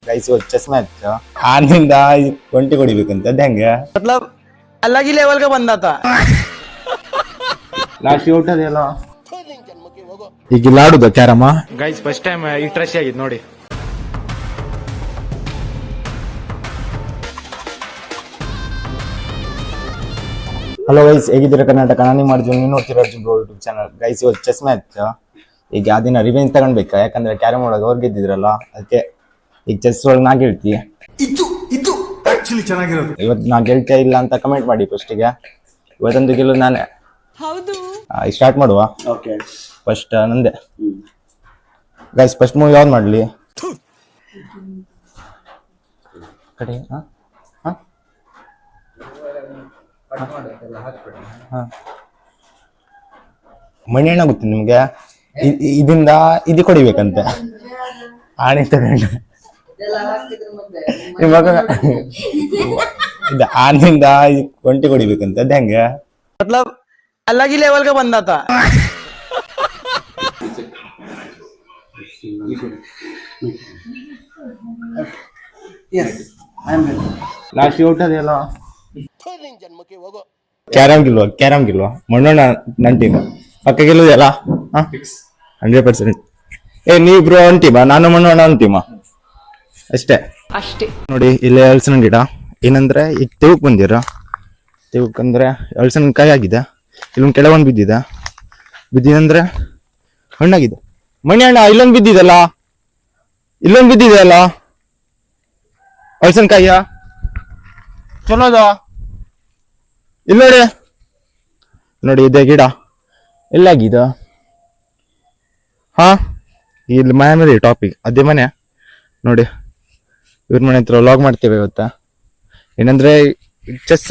Guys ಇವತ್ತು chess match ಆನಿಂದ 20 ಹೊಡಿಬೇಕಂತ ಅದ್ ಹೆಂಗೆ मतलब अलग ही लेवल का बंदा था। ಲಾಸ್ಟ್ ಔಟ್ ಅದೆಲ್ಲ ಈಗ ಇಲ್ಲಿ ಆಡುದ ಕ್ಯಾರಮ್ಮ. ಗೈಸ್ ಫಸ್ಟ್ ಟೈಮ್ ಇಂಟ್ರೆಸ್ಟ್ ಆಗಿದ್ ನೋಡಿ. ಹಲೋ ಗೈಸ್, ಹೇಗಿದ್ದೀರಾ ಕರ್ನಾಟಕ? ನಾನು ನಿಮ್ಮ ಅರ್ಜುನ್, ನೀವು ನೋಡ್ತೀರಾ Arjun bro YouTube channel. Guys ಇವತ್ತು ಚೆಸ್ ಮ್ಯಾಚ್. ಈಗ ಆ ದಿನ ರಿವೆಂಜ್ ತಗೊಂಡ್ಬೇಕಾ, ಯಾಕಂದ್ರೆ ಕ್ಯಾರಮ್ ಒಳಗೆ ಅವ್ರು ಗೆದ್ದಿದ್ರಲ್ಲ, ಅದಕ್ಕೆ ಈಗ ಚೆಸ್ ಒಳಗೆ ನಾ ಗೆಲ್ತಿ. ಇದು ಆಕ್ಚುಲಿ ಚೆನ್ನಾಗಿರೋದು. ಇವತ್ತು ನಾ ಗೆಲ್ತಾ ಇಲ್ಲ ಅಂತ ಕಮೆಂಟ್ ಮಾಡಿ ಫಸ್ಟಿಗೆ. ಇವತ್ತೊಂದು ಗೆಲ್ಲು ನಾನೇ. ಸ್ಟಾರ್ಟ್ ಮಾಡುವ. ಫಸ್ಟ್ ನಂದೆ. ಗೈಸ್ ಫಸ್ಟ್ ಮೂವ್ ಯಾವ್ದು ಮಾಡ್ಲಿ? ಕಡೆ ಮಣಿ ಹಣ್ಣ ಗೊತ್ತು ನಿಮ್ಗೆ? ಇದರಿಂದ ಇದು ಕೊಡಿಬೇಕಂತೆ. ಆಣೆ ತಗೊಂಡು ಇವಾಗ ಇದು ಆನಿಂದ 20 ಕೊಡಿಬೇಕಂತೆ, ಅದ್ ಹೆಂಗೆ? मतलब अलग ही लेवल का बंदा था। ಲಾಸ್ಟ್ ಔಟ್ ಅದೆಲ್ಲ ಕ್ಯಾರಮ್ ಗೆಲ್ವಾ ಮಣ್ಣೋಣ ನನ್ ಟೀಮ್ ಪಕ್ಕ ಗೆಲ್ಲುದಲ್ಲ 100%. ನೀವಿಬ್ರು ಒಂದ್ ಟೀಮಾ, ನಾನು ಮಣ್ಣೋಣ ಒಂದ್ ಟೀಮಾ ಅಷ್ಟೇ. ನೋಡಿ ಇಲ್ಲಿ ಹಲಸಿನ ಗಿಡ ಏನಂದ್ರೆ ಈಗ ತೆವಕ್ ತೆವಕಂದ್ರೆ ಹಲಸಿನ ಕಾಯಿ ಆಗಿದೆ. ಇಲ್ಲೊಂದ್ ಕೆಳಗೊಂದು ಬಿದ್ದಿದಂದ್ರೆ ಹಣ್ಣಾಗಿದೆ. ಮಣಿ ಹಣ್ಣ ಇಲ್ಲೊಂದು ಬಿದ್ದಿದಲ್ಲ ಹಲಸಿನಕಾಯಿಯ ಚಲೋದ ಇಲ್ಲ ನೋಡಿ ಇದೆ ಗಿಡ ಎಲ್ಲಾಗಿದ. ಹಾ ಇಲ್ಲಿ ಮನೆ ಟಾಪಿಕ್ ಅದೇ ಮನೆ ನೋಡಿ. ಇವ್ರ ಮನೆ ಹತ್ರ ವ್ಲಾಗ್ ಮಾಡ್ತೇವೆ ಇವತ್ತ. ಏನಂದ್ರೆ ಚೆಸ್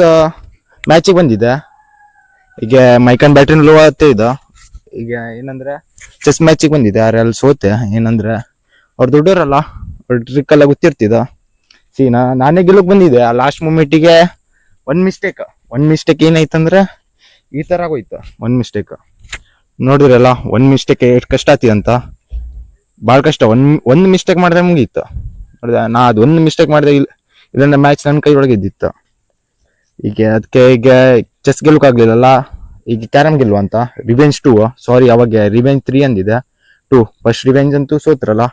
ಮ್ಯಾಚಿಗೆ ಬಂದಿದೆ. ಈಗ ಮೈಕನ್ ಬ್ಯಾಟ್ರಿ ಲೋ ಆಗ್ತಾ ಇದೆ. ಈಗ ಏನಂದ್ರೆ ಚೆಸ್ ಮ್ಯಾಚಿಗೆ ಬಂದಿದೆ. ಅಲ್ಲಿ ಸೋತೆ. ಏನಂದ್ರೆ ಅವ್ರು ದೊಡ್ಡವರಲ್ಲ, ಅವ್ರ ಟ್ರಿಕ್ ಎಲ್ಲ ಗೊತ್ತಿರ್ತಿದ. ನಾನೇ ಗೆಲ್ಲಕ್ ಬಂದಿದೆ. ಆ ಲಾಸ್ಟ್ ಮೂಮೆಂಟಿಗೆ ಒಂದ್ ಮಿಸ್ಟೇಕ್ ಏನಾಯ್ತಂದ್ರೆ ಈ ತರ ಆಗೋಯ್ತು. ನೋಡಿದ್ರಲ್ಲ, ಒಂದ್ ಮಿಸ್ಟೇಕ್ ಎಷ್ಟು ಕಷ್ಟ ಆತಿ ಅಂತ. ಭಾಳ ಕಷ್ಟ. ಒಂದ್ ಮಿಸ್ಟೇಕ್ ಮಾಡಿದ್ರೆ ಮುಗೀತು. ನೋಡಿದ ನಾ ಅದು ಒಂದು ಮಿಸ್ಟೇಕ್ ಮಾಡಿದೆ, ಇಲ್ಲಂದ್ರೆ ಮ್ಯಾಚ್ ನನ್ನ ಕೈ ಒಳಗೆ ಇದ್ದಿತ್ತು. ಅದಕ್ಕೆ ಈಗ ಚೆಸ್ ಗೆಲ್ಲಕ್ಕಾಗ್ಲಿಲ್ಲಲ್ಲ. ಈಗ ಕ್ಯಾರಮ್ ಗೆಲ್ವ ಅಂತ ರಿವೆಂಜ್ 2 ಸಾರಿ ಅವಾಗ ರಿವೆಂಜ್ 3 ಅಂದಿದೆ. 2 ಫಸ್ಟ್ ರಿವೆಂಜ್ ಅಂತೂ ಸೋತ್ರಲ್ಲ.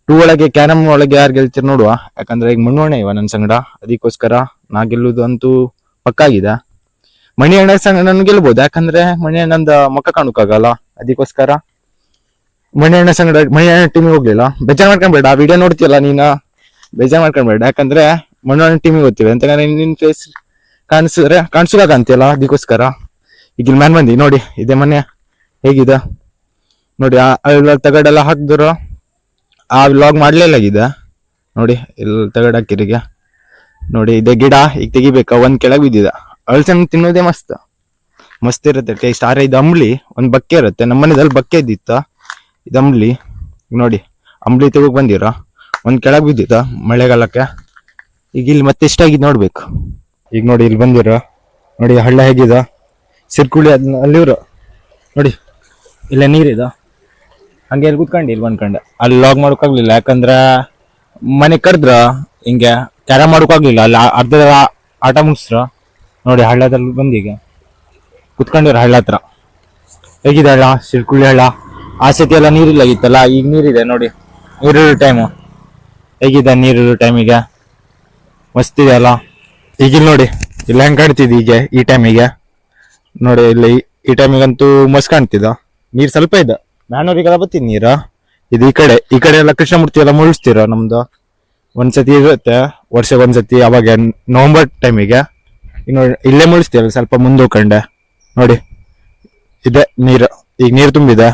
2 ಒಳಗೆ ಕ್ಯಾರಮ್ ಒಳಗೆ ಯಾರು ಗೆಲ್ತೀರ ನೋಡುವ. ಯಾಕಂದ್ರೆ ಈಗ ಮಣ್ಣೋಣ ಇವ ನನ್ನ ಸಂಗಡ, ಅದಕ್ಕೋಸ್ಕರ ನಾ ಗೆಲ್ಲುದು ಅಂತೂ ಪಕ್ಕಾಗಿದೆ. ಮಣಿ ಅಣ್ಣ ಸಂಗಡ ನಾನು ಗೆಲ್ಬಹುದು, ಯಾಕಂದ್ರೆ ಮಣಿ ಅಣ್ಣಂದ ಮುಖ ಕಾಣಕ್ಕಾಗಲ್ಲ. ಅದಕ್ಕೋಸ್ಕರ ಮಣಿ ಅಣ್ಣ ಟೀಮಿಗೆ ಹೋಗ್ಲಿಲ್ಲ. ಬೇಜಾರ್ ಮಾಡ್ಕೊಂಡ್ಬೇಡ, ಆ ವಿಡಿಯೋ ನೋಡ್ತೀಯಲ್ಲ ನೀನ, ಬೇಜಾರ್ ಮಾಡ್ಕೊಂಡ್ಬೇಡ. ಯಾಕಂದ್ರೆ ಮಣ್ಣು ಅಣ್ಣ ಟೀಮಿಗೆ ಹೋಗ್ತೀವಿ ಅಂತ ನಿನ್ ಫೇಸ್ ಕಾಣಿಸುವಾಗ ಅಂತೀಯಲ್ಲ, ಅದಕ್ಕೋಸ್ಕರ. ಈಗ ಇಲ್ಲಿ ಮ್ಯಾನ್ ಬಂದಿ ನೋಡಿ, ಇದೇ ಮನೆ ಹೇಗಿದೆ ನೋಡಿ. ತಗಡೆಲ್ಲ ಹಾಕಿದ್ರು. ಆ ವ್ಲಾಗ್ ಮಾಡ್ಲಿಲ್ಲಾಗಿದೆ ನೋಡಿ. ಇಲ್ಲಿ ತಗಡ್ ಹಾಕಿರಿಗೆ ನೋಡಿ. ಇದೇ ಗಿಡ ಈಗ ತೆಗಿಬೇಕಾ, ಒಂದ್ ಕೆಳಗೆ ಬಿದ್ದಿದೆ. ಹಲಸನ್ನು ತಿನ್ನೋದೇ ಮಸ್ತ್ ಇರುತ್ತೆ. ಟೇಸ್ಟ್. ಆದ್ರೆ ಇದು ಅಂಬ್ಲಿ ಒಂದ್ ಬಕ್ಕೆ ಇರುತ್ತೆ. ನಮ್ಮ ಮನೆದಲ್ಲಿ ಬಕ್ಕೆ ಇದ್ದಿತ್ತ. ಇದು ಅಂಬ್ಲಿ ನೋಡಿ. ಅಂಬ್ಲಿ ತೆಗೋಕ್ ಬಂದಿರ ಒಂದ್ ಕೆಳಗೆ ಬಿದ್ದಿತ್ತ ಮಳೆಗಾಲಕ್ಕೆ. ಈಗ ಇಲ್ಲಿ ಮತ್ತೆ ಎಷ್ಟಾಗಿದ್ ನೋಡ್ಬೇಕು. ಈಗ ನೋಡಿ ಇಲ್ಲಿ ಬಂದಿರ ನೋಡಿ, ಹಳ್ಳ ಹೇಗಿದ, ಸಿರ್ಕುಳಿ ಅಲ್ಲಿವ್ರು ನೋಡಿ. ಇಲ್ಲ ನೀರಿದ, ಹಂಗೆ ಇಲ್ಲಿ ಕುತ್ಕೊಂಡು ಇಲ್ಲಿ ಬಂದ್ಕೊಂಡೆ. ಅಲ್ಲಿ ಲಾಗ್ ಮಾಡೋಕ್ಕಾಗ್ಲಿಲ್ಲ, ಯಾಕಂದ್ರ ಮನೆ ಕರೆದ್ರ ಹಿಂಗೆ ಕ್ಯಾರಮ್ ಮಾಡೋಕ್ಕಾಗ್ಲಿಲ್ಲ. ಅಲ್ಲಿ ಅರ್ಧ ಆಟ ಮುಗಿಸ್ರ ನೋಡಿ. ಹಳ್ಳದಲ್ಲಿ ಬಂದೀಗ ಕುತ್ಕೊಂಡಿರ ಹಳ್ಳ ಹತ್ರ. ಹೇಗಿದೆ ಹಳ್ಳ? ಸಿರ್ಕುಳಿ ಹಳ್ಳ. ಆ ಸತಿ ಎಲ್ಲ ನೀರಿಲ್ಲಾಗಿತ್ತಲ್ಲ, ಈಗ ನೀರಿದೆ ನೋಡಿ. ನೀರಿರೋ ಟೈಮು ಹೇಗಿದೆ? ನೀರಿರೋ ಟೈಮಿಗೆ ಮಸ್ತ್ ಇದೆ ಅಲ್ಲ. ಈಗ ಇಲ್ಲಿ ನೋಡಿ, ಇಲ್ಲಿ ಹೆಂಗ್ ಕಾಣ್ತಿದ್ ಈಗ ಈ ಟೈಮಿಗೆ ನೋಡಿ. ಇಲ್ಲಿ ಈ ಟೈಮಿಗಂತೂ ಮಸ್ತ್ ಕಾಣ್ತಿದ. ನೀರ್ ಸ್ವಲ್ಪ ಇದೆ. ನಾನೂರಿಗೆಲ್ಲ ಬತ್ತೀನಿ ನೀರ. ಇದು ಈ ಕಡೆ ಎಲ್ಲ ಕೃಷ್ಣಮೂರ್ತಿ ಎಲ್ಲ ಮುಳಿಸ್ತೀರ ನಮ್ದು. ಒಂದ್ಸತಿ ಇರುತ್ತೆ ವರ್ಷಕ್ಕೆ ಒಂದ್ಸತಿ, ಅವಾಗ ನವೆಂಬರ್ ಟೈಮಿಗೆ. ನೋಡಿ ಇಲ್ಲೇ ಮುಳಿಸ್ತೀರ, ಸ್ವಲ್ಪ ಮುಂದೆ ಹೋಗ್ಕೊಂಡೆ ನೋಡಿ. ಇದೆ ನೀರು. ಈಗ ನೀರು ತುಂಬಿದೆ.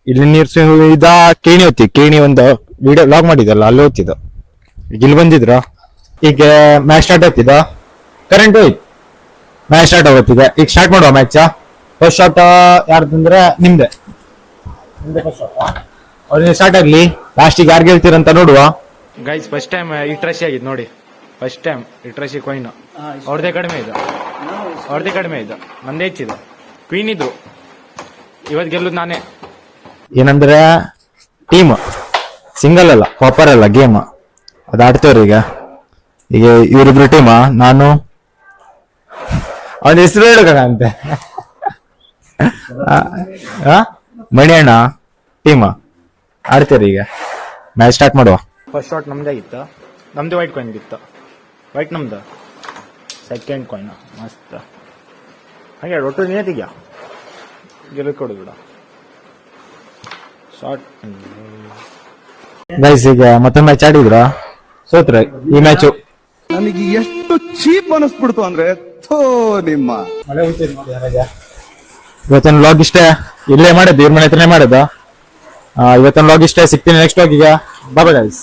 ಇಲ್ಲಿ ನೀರು ಇದ ಕೇಣಿ ಹೊತ್ತಿ. ಕೇಣಿ ಒಂದು ವಿಡಿಯೋ ಲಾಗ್ ಮಾಡಿದಲ್ಲ, ಅಲ್ಲಿ ಹೋಗ್ತಿದ್ದ. ಈಗ ಇಲ್ಲಿ ಬಂದಿದ್ರ. ಈಗ ಮ್ಯಾಚ್ ಸ್ಟಾರ್ಟ್ ಆಗ್ತಿದ. ಕರೆಂಟ್ ಹೋಯ್ತು, ಮ್ಯಾಚ್ ಸ್ಟಾರ್ಟ್ ಆಗುತ್ತಿದೆ. ಈಗ ಸ್ಟಾರ್ಟ್ ಮಾಡುವ ಮ್ಯಾಚ್. ಫಸ್ಟ್ ಶಾಟ್ ಯಾರ್ದಂದ್ರೆ ನಿಮ್ದೆ ಅವ್ರಿಗೆ ಸ್ಟಾರ್ಟ್ ಆಗ್ಲಿ. ಲಾಸ್ಟಿಗೆ ಯಾರು ಗೆಲ್ತೀರಂತ ನೋಡುವ. ಗೈಸ್ ಫಸ್ಟ್ ಟೈಮ್ ಇಂಟ್ರೆಸ್ಟ್ ಆಗಿದ್ ನೋಡಿ. ಫಸ್ಟ್ ಟೈಮ್ ಇಂಟ್ರೆಸ್ಟ್ ಕಾಯಿನ್ ಅವ್ರದೇ ಕಡಿಮೆ ಇದೆ, ನಂದೇ ಹೆಚ್ಚಿದೆ. ಕ್ವೀನ್ ಇದ್ರು. ಇವತ್ತು ಗೆಲ್ಲುದು ನಾನೇ. ಏನಂದ್ರೆ ಟೀಮ್ ಸಿಂಗಲ್ ಅಲ್ಲ, ಪಾಪರ್ ಅಲ್ಲ ಗೇಮ್. ಅದು ಆಡ್ತೇವ್ರಿ ಈಗ. ಈಗ ಇವರಿಬ್ರು ಟೀಮಾ, ನಾನು ಅವನ ಹೆಸರು ಹೇಳೋಕಾಗಂತೆ ಮಣಿಯಣ್ಣ ಟೀಮಾ ಆಡ್ತೇವ್ರಿ. ಈಗ ಮ್ಯಾಚ್ ಸ್ಟಾರ್ಟ್ ಮಾಡುವ. ಫಸ್ಟ್ ಶಾಟ್ ನಮ್ದೇ ಆಗಿತ್ತು, ನಮ್ದು ವೈಟ್ ಕಾಯಿನ್ ಇತ್ತು. ವೈಟ್ ನಮ್ದು, ಸೆಕೆಂಡ್ ಕಾಯಿನ್ ಮಸ್ತ್. ಹಾಗೆ ಒಟ್ಟು ನಿಯತಿಗೆ ಗೆಲ್ಲ ಕೊಡು ಬಿಡ ಶಾರ್ಟ್. ಗೈಸ್ ಈಗ ಮತ್ತೊಂದು ಮ್ಯಾಚ್ ಆಡಿದ್ರ, ಸೋತ್ರ ಈ ಮ್ಯಾಚು. ನನಗೆ ಎಷ್ಟು ಚೀಪ್ ಅನಿಸ್ಬಿಡ್ತು ಅಂದ್ರೆ ಥೋ ನಿಮ್ಮ ಇವತ್ತಿನ ವ್ಲಾಗ್ ಇಷ್ಟೇ, ಇಲ್ಲೇ ಮಾಡಿದ್ದು, ಇವ್ರ ಮನೆ ಹತ್ರನೇ ಮಾಡೋದು. ಇವತ್ತಿನ ವ್ಲಾಗ್ ಇಷ್ಟೇ, ಸಿಗ್ತೀನಿ ನೆಕ್ಸ್ಟ್ ವ್ಲಾಗ್. ಈಗ ಬಾಯ್ ಗೈಸ್.